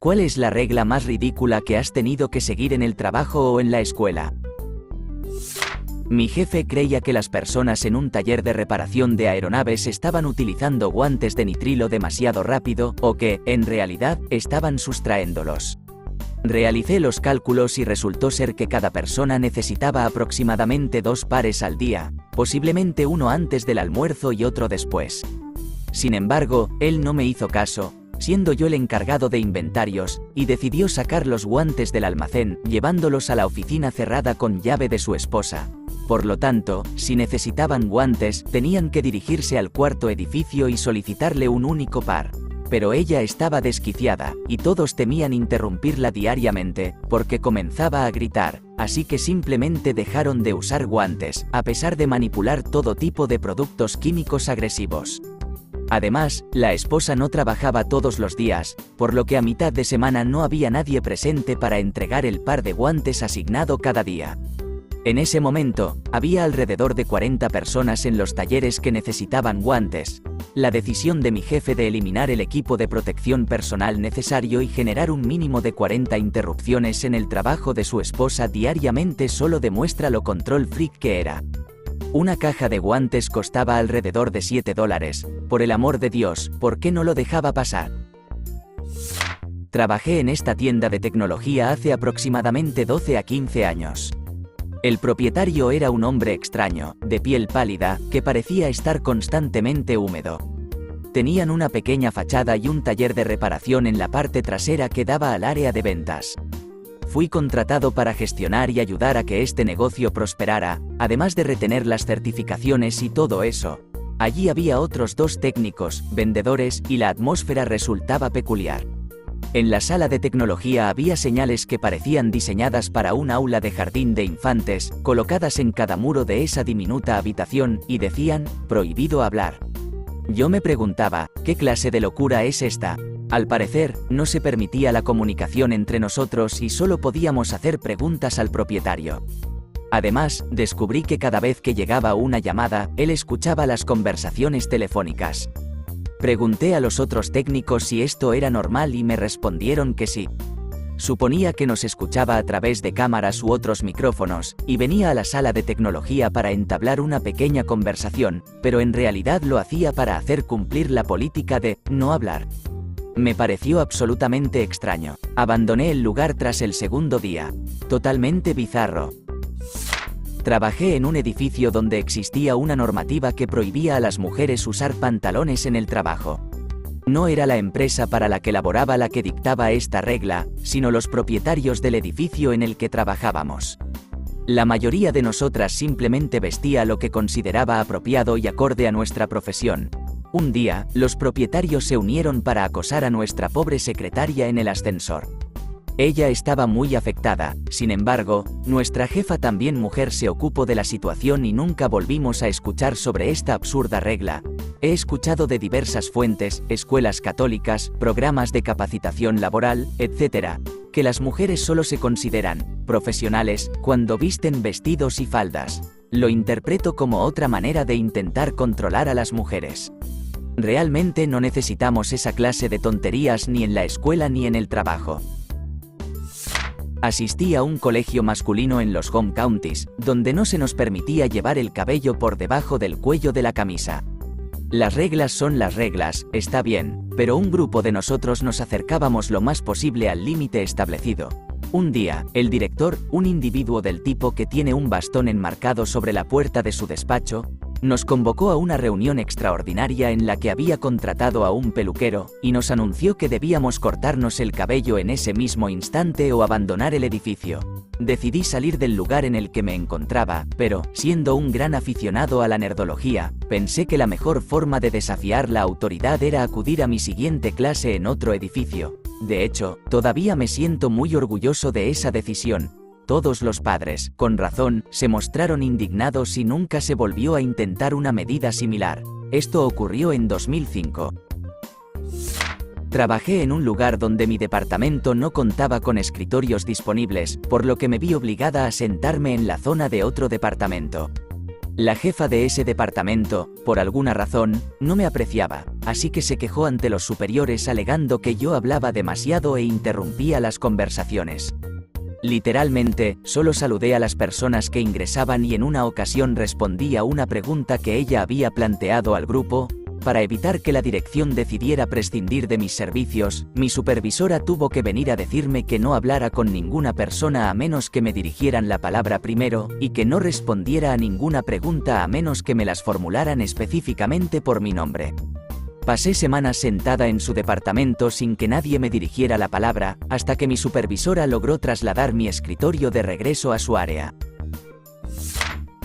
¿Cuál es la regla más ridícula que has tenido que seguir en el trabajo o en la escuela? Mi jefe creía que las personas en un taller de reparación de aeronaves estaban utilizando guantes de nitrilo demasiado rápido o que, en realidad, estaban sustraéndolos. Realicé los cálculos y resultó ser que cada persona necesitaba aproximadamente 2 pares al día, posiblemente uno antes del almuerzo y otro después. Sin embargo, él no me hizo caso, siendo yo el encargado de inventarios, y decidió sacar los guantes del almacén, llevándolos a la oficina cerrada con llave de su esposa. Por lo tanto, si necesitaban guantes, tenían que dirigirse al cuarto edificio y solicitarle un único par. Pero ella estaba desquiciada, y todos temían interrumpirla diariamente, porque comenzaba a gritar, así que simplemente dejaron de usar guantes, a pesar de manipular todo tipo de productos químicos agresivos. Además, la esposa no trabajaba todos los días, por lo que a mitad de semana no había nadie presente para entregar el par de guantes asignado cada día. En ese momento, había alrededor de 40 personas en los talleres que necesitaban guantes. La decisión de mi jefe de eliminar el equipo de protección personal necesario y generar un mínimo de 40 interrupciones en el trabajo de su esposa diariamente solo demuestra lo control freak que era. Una caja de guantes costaba alrededor de $7. Por el amor de Dios, ¿por qué no lo dejaba pasar? Trabajé en esta tienda de tecnología hace aproximadamente 12 a 15 años. El propietario era un hombre extraño, de piel pálida, que parecía estar constantemente húmedo. Tenían una pequeña fachada y un taller de reparación en la parte trasera que daba al área de ventas. Fui contratado para gestionar y ayudar a que este negocio prosperara, además de retener las certificaciones y todo eso. Allí había otros 2 técnicos, vendedores, y la atmósfera resultaba peculiar. En la sala de tecnología había señales que parecían diseñadas para un aula de jardín de infantes, colocadas en cada muro de esa diminuta habitación, y decían, prohibido hablar. Yo me preguntaba, ¿qué clase de locura es esta? Al parecer, no se permitía la comunicación entre nosotros y solo podíamos hacer preguntas al propietario. Además, descubrí que cada vez que llegaba una llamada, él escuchaba las conversaciones telefónicas. Pregunté a los otros técnicos si esto era normal y me respondieron que sí. Suponía que nos escuchaba a través de cámaras u otros micrófonos, y venía a la sala de tecnología para entablar una pequeña conversación, pero en realidad lo hacía para hacer cumplir la política de no hablar. Me pareció absolutamente extraño. Abandoné el lugar tras el segundo día. Totalmente bizarro. Trabajé en un edificio donde existía una normativa que prohibía a las mujeres usar pantalones en el trabajo. No era la empresa para la que laboraba la que dictaba esta regla, sino los propietarios del edificio en el que trabajábamos. La mayoría de nosotras simplemente vestía lo que consideraba apropiado y acorde a nuestra profesión. Un día, los propietarios se unieron para acosar a nuestra pobre secretaria en el ascensor. Ella estaba muy afectada, sin embargo, nuestra jefa también mujer se ocupó de la situación y nunca volvimos a escuchar sobre esta absurda regla. He escuchado de diversas fuentes, escuelas católicas, programas de capacitación laboral, etc., que las mujeres solo se consideran profesionales cuando visten vestidos y faldas. Lo interpreto como otra manera de intentar controlar a las mujeres. Realmente no necesitamos esa clase de tonterías ni en la escuela ni en el trabajo. Asistí a un colegio masculino en los home counties, donde no se nos permitía llevar el cabello por debajo del cuello de la camisa. Las reglas son las reglas, está bien, pero un grupo de nosotros nos acercábamos lo más posible al límite establecido. Un día, el director, un individuo del tipo que tiene un bastón enmarcado sobre la puerta de su despacho, nos convocó a una reunión extraordinaria en la que había contratado a un peluquero, y nos anunció que debíamos cortarnos el cabello en ese mismo instante o abandonar el edificio. Decidí salir del lugar en el que me encontraba, pero, siendo un gran aficionado a la nerdología, pensé que la mejor forma de desafiar la autoridad era acudir a mi siguiente clase en otro edificio. De hecho, todavía me siento muy orgulloso de esa decisión. Todos los padres, con razón, se mostraron indignados y nunca se volvió a intentar una medida similar. Esto ocurrió en 2005. Trabajé en un lugar donde mi departamento no contaba con escritorios disponibles, por lo que me vi obligada a sentarme en la zona de otro departamento. La jefa de ese departamento, por alguna razón, no me apreciaba, así que se quejó ante los superiores alegando que yo hablaba demasiado e interrumpía las conversaciones. Literalmente, solo saludé a las personas que ingresaban y en una ocasión respondí a una pregunta que ella había planteado al grupo. Para evitar que la dirección decidiera prescindir de mis servicios, mi supervisora tuvo que venir a decirme que no hablara con ninguna persona a menos que me dirigieran la palabra primero, y que no respondiera a ninguna pregunta a menos que me las formularan específicamente por mi nombre. Pasé semanas sentada en su departamento sin que nadie me dirigiera la palabra, hasta que mi supervisora logró trasladar mi escritorio de regreso a su área.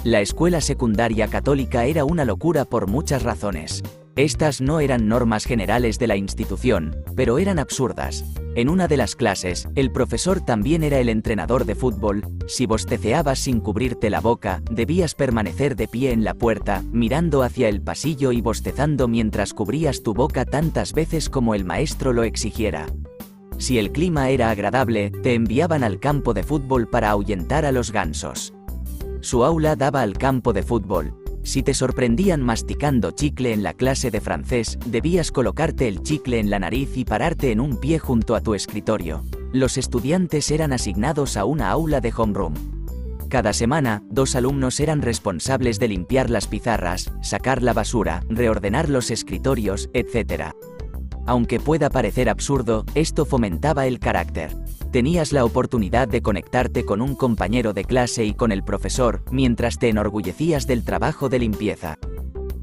La escuela secundaria católica era una locura por muchas razones. Estas no eran normas generales de la institución, pero eran absurdas. En una de las clases, el profesor también era el entrenador de fútbol. Si bosteceabas sin cubrirte la boca, debías permanecer de pie en la puerta, mirando hacia el pasillo y bostezando mientras cubrías tu boca tantas veces como el maestro lo exigiera. Si el clima era agradable, te enviaban al campo de fútbol para ahuyentar a los gansos. Su aula daba al campo de fútbol. Si te sorprendían masticando chicle en la clase de francés, debías colocarte el chicle en la nariz y pararte en un pie junto a tu escritorio. Los estudiantes eran asignados a una aula de homeroom. Cada semana, 2 alumnos eran responsables de limpiar las pizarras, sacar la basura, reordenar los escritorios, etc. Aunque pueda parecer absurdo, esto fomentaba el carácter. Tenías la oportunidad de conectarte con un compañero de clase y con el profesor, mientras te enorgullecías del trabajo de limpieza.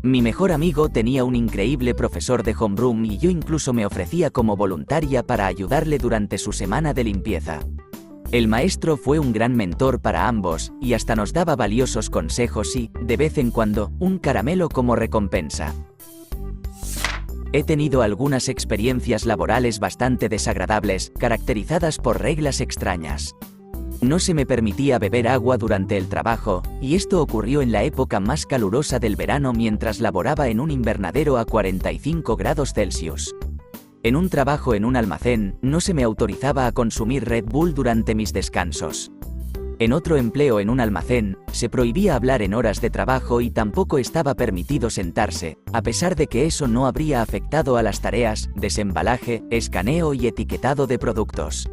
Mi mejor amigo tenía un increíble profesor de homeroom y yo incluso me ofrecía como voluntaria para ayudarle durante su semana de limpieza. El maestro fue un gran mentor para ambos, y hasta nos daba valiosos consejos y, de vez en cuando, un caramelo como recompensa. He tenido algunas experiencias laborales bastante desagradables, caracterizadas por reglas extrañas. No se me permitía beber agua durante el trabajo, y esto ocurrió en la época más calurosa del verano mientras laboraba en un invernadero a 45 grados Celsius. En un trabajo en un almacén, no se me autorizaba a consumir Red Bull durante mis descansos. En otro empleo en un almacén, se prohibía hablar en horas de trabajo y tampoco estaba permitido sentarse, a pesar de que eso no habría afectado a las tareas, desembalaje, escaneo y etiquetado de productos.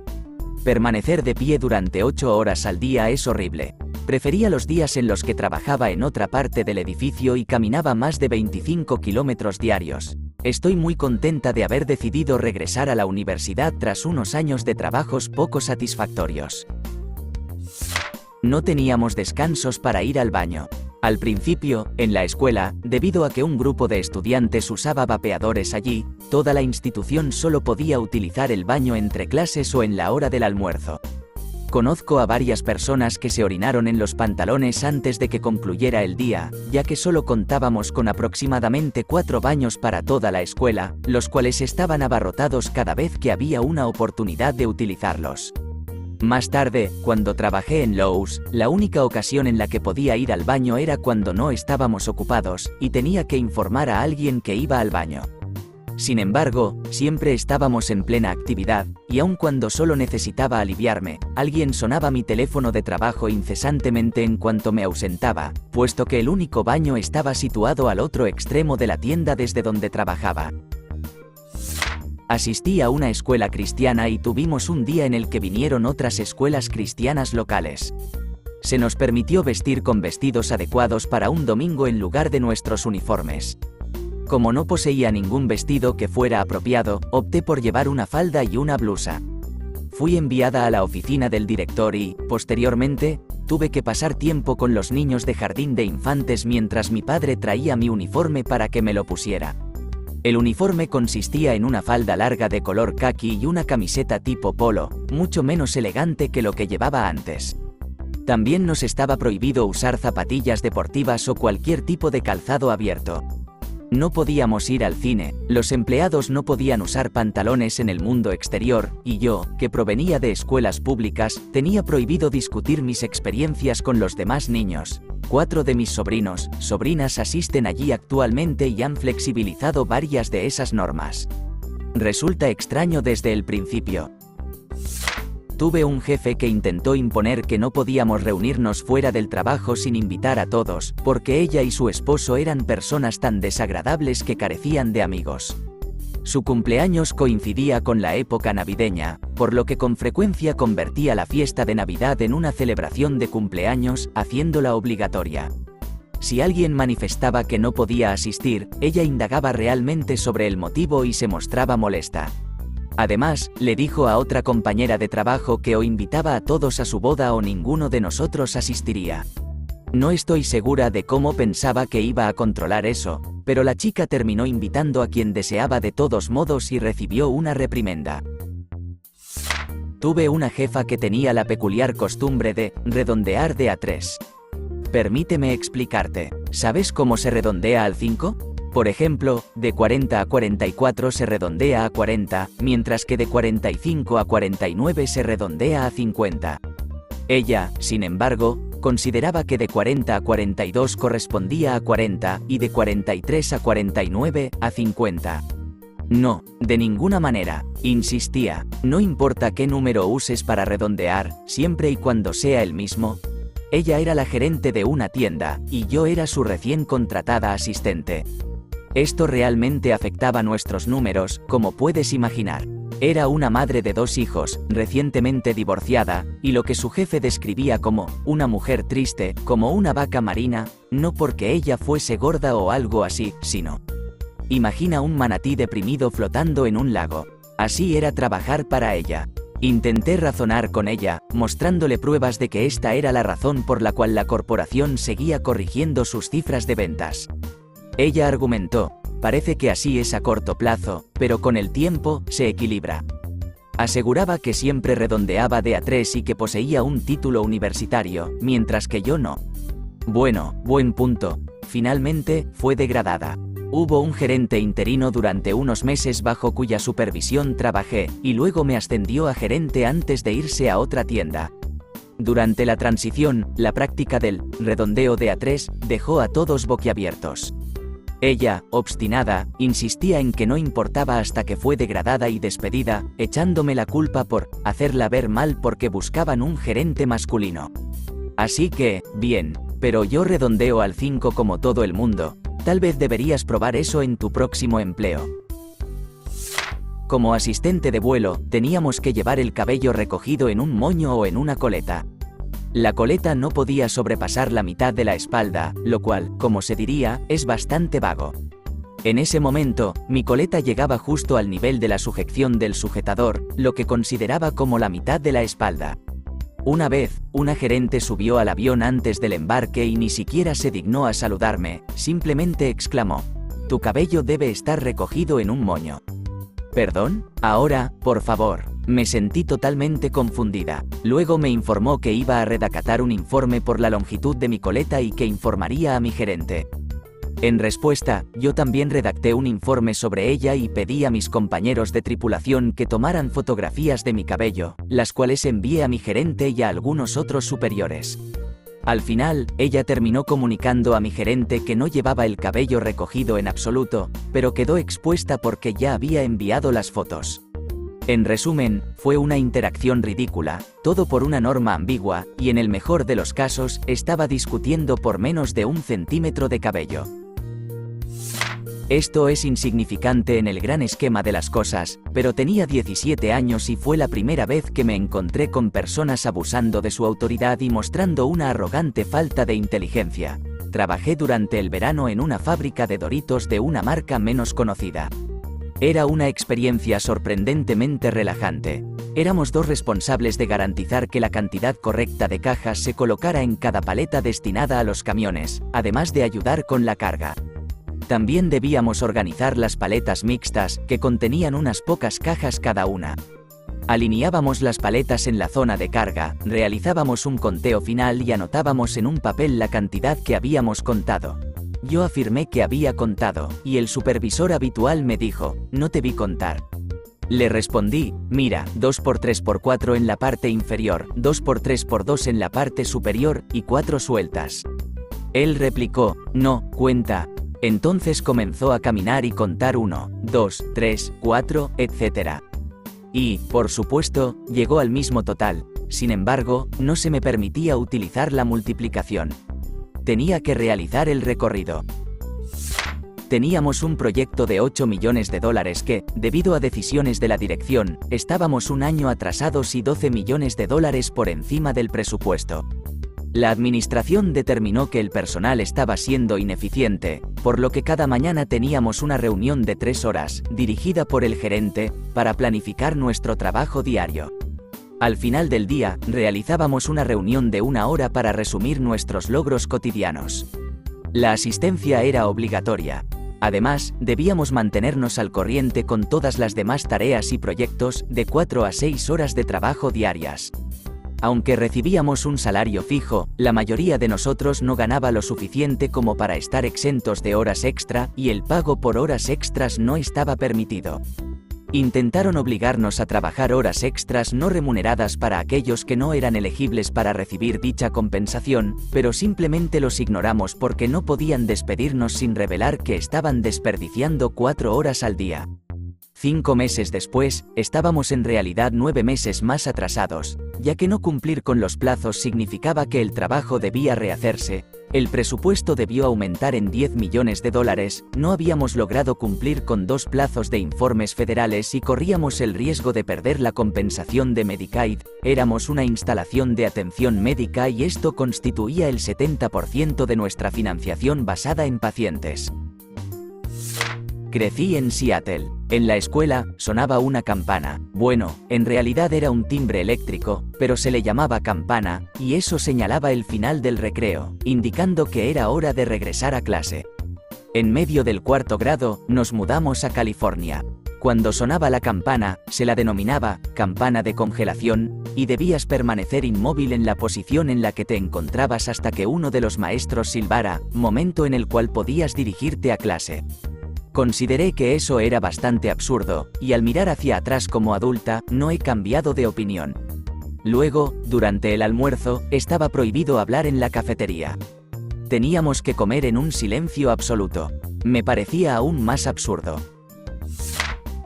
Permanecer de pie durante 8 horas al día es horrible. Prefería los días en los que trabajaba en otra parte del edificio y caminaba más de 25 kilómetros diarios. Estoy muy contenta de haber decidido regresar a la universidad tras unos años de trabajos poco satisfactorios. No teníamos descansos para ir al baño. Al principio, en la escuela, debido a que un grupo de estudiantes usaba vapeadores allí, toda la institución solo podía utilizar el baño entre clases o en la hora del almuerzo. Conozco a varias personas que se orinaron en los pantalones antes de que concluyera el día, ya que solo contábamos con aproximadamente 4 baños para toda la escuela, los cuales estaban abarrotados cada vez que había una oportunidad de utilizarlos. Más tarde, cuando trabajé en Lowe's, la única ocasión en la que podía ir al baño era cuando no estábamos ocupados, y tenía que informar a alguien que iba al baño. Sin embargo, siempre estábamos en plena actividad, y aun cuando solo necesitaba aliviarme, alguien sonaba mi teléfono de trabajo incesantemente en cuanto me ausentaba, puesto que el único baño estaba situado al otro extremo de la tienda desde donde trabajaba. Asistí a una escuela cristiana y tuvimos un día en el que vinieron otras escuelas cristianas locales. Se nos permitió vestir con vestidos adecuados para un domingo en lugar de nuestros uniformes. Como no poseía ningún vestido que fuera apropiado, opté por llevar una falda y una blusa. Fui enviada a la oficina del director y, posteriormente, tuve que pasar tiempo con los niños de jardín de infantes mientras mi padre traía mi uniforme para que me lo pusiera. El uniforme consistía en una falda larga de color caqui y una camiseta tipo polo, mucho menos elegante que lo que llevaba antes. También nos estaba prohibido usar zapatillas deportivas o cualquier tipo de calzado abierto. No podíamos ir al cine, los empleados no podían usar pantalones en el mundo exterior, y yo, que provenía de escuelas públicas, tenía prohibido discutir mis experiencias con los demás niños. 4 de mis sobrinas asisten allí actualmente y han flexibilizado varias de esas normas. Resulta extraño desde el principio. Tuve un jefe que intentó imponer que no podíamos reunirnos fuera del trabajo sin invitar a todos, porque ella y su esposo eran personas tan desagradables que carecían de amigos. Su cumpleaños coincidía con la época navideña, por lo que con frecuencia convertía la fiesta de Navidad en una celebración de cumpleaños, haciéndola obligatoria. Si alguien manifestaba que no podía asistir, ella indagaba realmente sobre el motivo y se mostraba molesta. Además, le dijo a otra compañera de trabajo que o invitaba a todos a su boda o ninguno de nosotros asistiría. No estoy segura de cómo pensaba que iba a controlar eso, pero la chica terminó invitando a quien deseaba de todos modos y recibió una reprimenda. Tuve una jefa que tenía la peculiar costumbre de redondear de a 3. Permíteme explicarte. ¿Sabes cómo se redondea al 5? Por ejemplo, de 40 a 44 se redondea a 40, mientras que de 45 a 49 se redondea a 50. Ella, sin embargo, consideraba que de 40 a 42 correspondía a 40 y de 43 a 49 a 50. No, de ninguna manera, insistía, no importa qué número uses para redondear, siempre y cuando sea el mismo. Ella era la gerente de una tienda, y yo era su recién contratada asistente. Esto realmente afectaba nuestros números, como puedes imaginar. Era una madre de 2 hijos, recientemente divorciada, y lo que su jefe describía como una mujer triste, como una vaca marina, no porque ella fuese gorda o algo así, sino... Imagina un manatí deprimido flotando en un lago. Así era trabajar para ella. Intenté razonar con ella, mostrándole pruebas de que esta era la razón por la cual la corporación seguía corrigiendo sus cifras de ventas. Ella argumentó, parece que así es a corto plazo, pero con el tiempo, se equilibra. Aseguraba que siempre redondeaba de a 3 y que poseía un título universitario, mientras que yo no. Bueno, buen punto. Finalmente, fue degradada. Hubo un gerente interino durante unos meses bajo cuya supervisión trabajé, y luego me ascendió a gerente antes de irse a otra tienda. Durante la transición, la práctica del redondeo de a 3 dejó a todos boquiabiertos. Ella, obstinada, insistía en que no importaba hasta que fue degradada y despedida, echándome la culpa por hacerla ver mal porque buscaban un gerente masculino. Así que, bien, pero yo redondeo al 5 como todo el mundo. Tal vez deberías probar eso en tu próximo empleo. Como asistente de vuelo, teníamos que llevar el cabello recogido en un moño o en una coleta. La coleta no podía sobrepasar la mitad de la espalda, lo cual, como se diría, es bastante vago. En ese momento, mi coleta llegaba justo al nivel de la sujeción del sujetador, lo que consideraba como la mitad de la espalda. Una vez, una gerente subió al avión antes del embarque y ni siquiera se dignó a saludarme, simplemente exclamó: «Tu cabello debe estar recogido en un moño». ¿Perdón? Ahora, por favor. Me sentí totalmente confundida. Luego me informó que iba a redactar un informe por la longitud de mi coleta y que informaría a mi gerente. En respuesta, yo también redacté un informe sobre ella y pedí a mis compañeros de tripulación que tomaran fotografías de mi cabello, las cuales envié a mi gerente y a algunos otros superiores. Al final, ella terminó comunicando a mi gerente que no llevaba el cabello recogido en absoluto, pero quedó expuesta porque ya había enviado las fotos. En resumen, fue una interacción ridícula, todo por una norma ambigua, y en el mejor de los casos, estaba discutiendo por menos de 1 centímetro de cabello. Esto es insignificante en el gran esquema de las cosas, pero tenía 17 años y fue la primera vez que me encontré con personas abusando de su autoridad y mostrando una arrogante falta de inteligencia. Trabajé durante el verano en una fábrica de Doritos de una marca menos conocida. Era una experiencia sorprendentemente relajante. Éramos 2 responsables de garantizar que la cantidad correcta de cajas se colocara en cada paleta destinada a los camiones, además de ayudar con la carga. También debíamos organizar las paletas mixtas, que contenían unas pocas cajas cada una. Alineábamos las paletas en la zona de carga, realizábamos un conteo final y anotábamos en un papel la cantidad que habíamos contado. Yo afirmé que había contado, y el supervisor habitual me dijo: «No te vi contar». Le respondí: «Mira, 2×3×4 en la parte inferior, 2×3×2 en la parte superior, y 4 sueltas». Él replicó: «No, cuenta». Entonces comenzó a caminar y contar 1, 2, 3, 4, etc. Y, por supuesto, llegó al mismo total. Sin embargo, no se me permitía utilizar la multiplicación. Tenía que realizar el recorrido. Teníamos un proyecto de $8 millones que, debido a decisiones de la dirección, estábamos un año atrasados y $12 millones por encima del presupuesto. La administración determinó que el personal estaba siendo ineficiente, por lo que cada mañana teníamos una reunión de 3 horas, dirigida por el gerente, para planificar nuestro trabajo diario. Al final del día, realizábamos una reunión de 1 hora para resumir nuestros logros cotidianos. La asistencia era obligatoria. Además, debíamos mantenernos al corriente con todas las demás tareas y proyectos, de 4 a 6 horas de trabajo diarias. Aunque recibíamos un salario fijo, la mayoría de nosotros no ganaba lo suficiente como para estar exentos de horas extra, y el pago por horas extras no estaba permitido. Intentaron obligarnos a trabajar horas extras no remuneradas para aquellos que no eran elegibles para recibir dicha compensación, pero simplemente los ignoramos porque no podían despedirnos sin revelar que estaban desperdiciando 4 horas al día. 5 meses después, estábamos en realidad 9 meses más atrasados, ya que no cumplir con los plazos significaba que el trabajo debía rehacerse, el presupuesto debió aumentar en $10 millones, no habíamos logrado cumplir con 2 plazos de informes federales y corríamos el riesgo de perder la compensación de Medicaid, éramos una instalación de atención médica y esto constituía el 70% de nuestra financiación basada en pacientes. Crecí en Seattle. En la escuela, sonaba una campana. Bueno, en realidad era un timbre eléctrico, pero se le llamaba campana, y eso señalaba el final del recreo, indicando que era hora de regresar a clase. En medio del 4º grado, nos mudamos a California. Cuando sonaba la campana, se la denominaba campana de congelación, y debías permanecer inmóvil en la posición en la que te encontrabas hasta que uno de los maestros silbara, momento en el cual podías dirigirte a clase. Consideré que eso era bastante absurdo, y al mirar hacia atrás como adulta, no he cambiado de opinión. Luego, durante el almuerzo, estaba prohibido hablar en la cafetería. Teníamos que comer en un silencio absoluto. Me parecía aún más absurdo.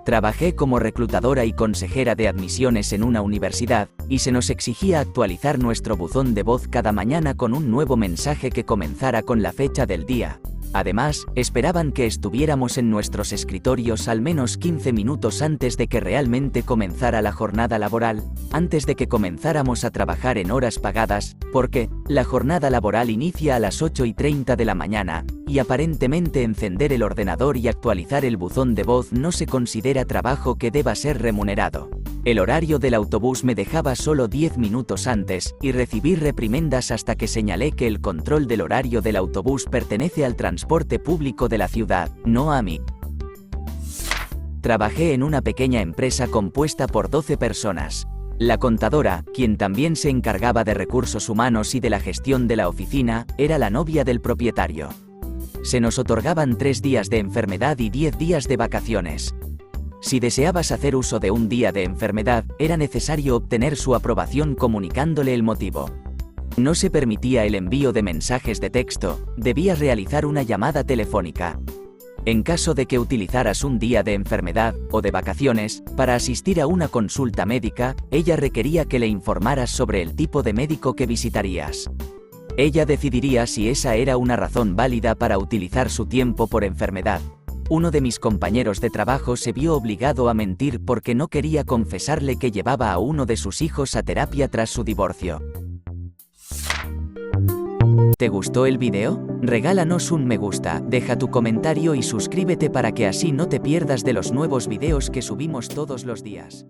Trabajé como reclutadora y consejera de admisiones en una universidad, y se nos exigía actualizar nuestro buzón de voz cada mañana con un nuevo mensaje que comenzara con la fecha del día. Además, esperaban que estuviéramos en nuestros escritorios al menos 15 minutos antes de que realmente comenzara la jornada laboral, antes de que comenzáramos a trabajar en horas pagadas, porque la jornada laboral inicia a las 8:30 de la mañana, y aparentemente encender el ordenador y actualizar el buzón de voz no se considera trabajo que deba ser remunerado. El horario del autobús me dejaba solo 10 minutos antes, y recibí reprimendas hasta que señalé que el control del horario del autobús pertenece al transporte público de la ciudad, no a mí. Trabajé en una pequeña empresa compuesta por 12 personas. La contadora, quien también se encargaba de recursos humanos y de la gestión de la oficina, era la novia del propietario. Se nos otorgaban 3 días de enfermedad y 10 días de vacaciones. Si deseabas hacer uso de un día de enfermedad, era necesario obtener su aprobación comunicándole el motivo. No se permitía el envío de mensajes de texto, debías realizar una llamada telefónica. En caso de que utilizaras un día de enfermedad o de vacaciones para asistir a una consulta médica, ella requería que le informaras sobre el tipo de médico que visitarías. Ella decidiría si esa era una razón válida para utilizar su tiempo por enfermedad. Uno de mis compañeros de trabajo se vio obligado a mentir porque no quería confesarle que llevaba a uno de sus hijos a terapia tras su divorcio. ¿Te gustó el video? Regálanos un me gusta, deja tu comentario y suscríbete para que así no te pierdas de los nuevos videos que subimos todos los días.